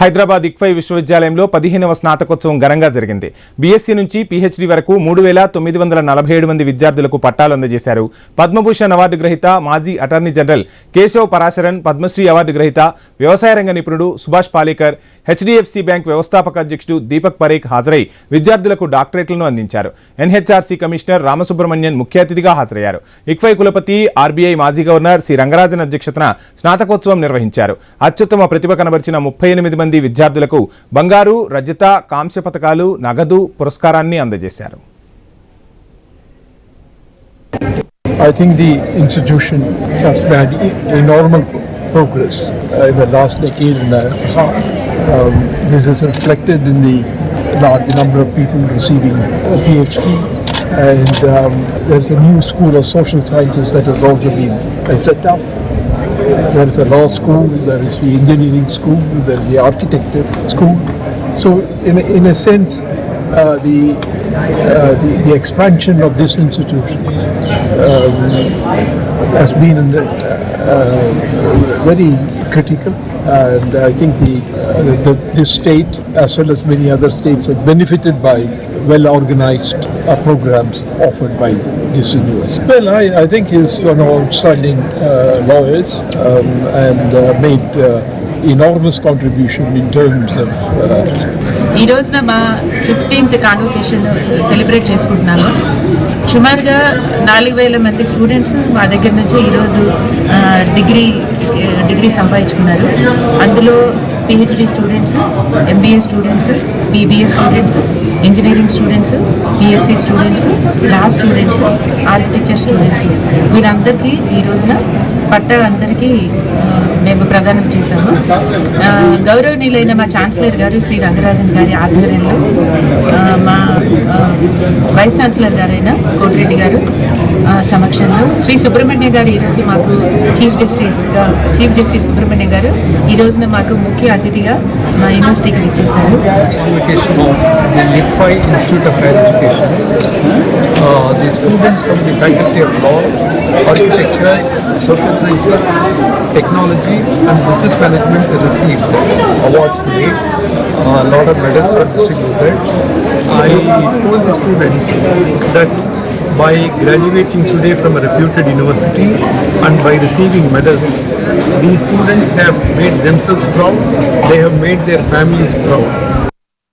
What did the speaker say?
Hyderabad ICFAI విశ్వవిద్యాలయంలో 15వ స్నాతకోత్సవం ఘనంగా జరిగింది. బీఎస్సీ నుంచి పీహెచ్డీ వరకు 3947 మంది విద్యార్థులకు పట్టాలు అందజేశారు. పద్మభూషణ్ అవార్డు గ్రహీత మాజీ attorney general Keshav Parasaran, Padma Shri award గ్రహీత వ్యవసాయ రంగ నిపుణుడు సుభాష్ పాలేకర్, హెచ్డీఎఫ్సీ బ్యాంక్ వ్యవస్థాపక అధ్యక్షుడు దీపక్ పరేఖ్ హాజరై విద్యార్థులకు డాక్టరేట్లను అందించారు. ఎన్హెచ్ఆర్సీ కమిషనర్ రామసుబ్రహ్మణ్యన్ ముఖ్య అతిథిగా హాజరయ్యారు. ఇక్ఫై కులపతి, ఆర్బీఐ మాజీ గవర్నర్ సి రంగరాజన్ అధ్యక్షతన స్నాతకోత్సవం నిర్వహించారు. అత్యుత్తమ ప్రతిభ కనబరిచిన 38 మంది విద్యార్థులకు బంగారు, రజత, కాంస్య పతకాలు, నగదు పురస్కారాన్ని అందజేశారు. I think the institution has made enormous progress in the last decade and a half. This is reflected in the large number of people receiving a PhD, and there's a new school of social sciences that has also been set up. There is a law school, there is the engineering school, there is the architecture school. So in a sense, the expansion of this institution has been very critical, and I think this state as well as many other states have benefited by well-organized programs offered by this university. Well, I think he's one of outstanding lawyers and made enormous contribution in terms of ఈ రోజున మా 15th convocation celebrate చేసుకుంటున్నాము. సుమారుగా 4000 మంది students మా దగ్గర నుంచి ఈరోజు డిగ్రీ సంపాదించుకున్నారు. అందులో PhD students, MBA students, BBA students, engineering students, BSc students, లా స్టూడెంట్స్, ఆర్కిటెక్చర్ స్టూడెంట్స్, వీరందరికీ ఈ రోజున పట్టా అందరికీ మేము ప్రదానం చేశాము. గౌరవనీయులైన మా ఛాన్సలర్ గారు శ్రీ రంగరాజన్ గారి ఆధ్వర్యంలో మా వైస్ ఛాన్సలర్ గారైన కోటిరెడ్డి గారు సమక్షంలో శ్రీ సుబ్రహ్మణ్య గారు ఈరోజు మాకు చీఫ్ జస్టిస్ సుబ్రహ్మణ్య గారు ఈ రోజున మాకు ముఖ్య అతిథిగా మా యూనివర్సిటీకి ఇచ్చేశారు. The students from the Faculty of Law, Architecture, Social Sciences, Technology and Business Management received awards today. A lot of medals were distributed. I told the students that by graduating today from a reputed university and by receiving medals, these students have made themselves proud, they have made their families proud.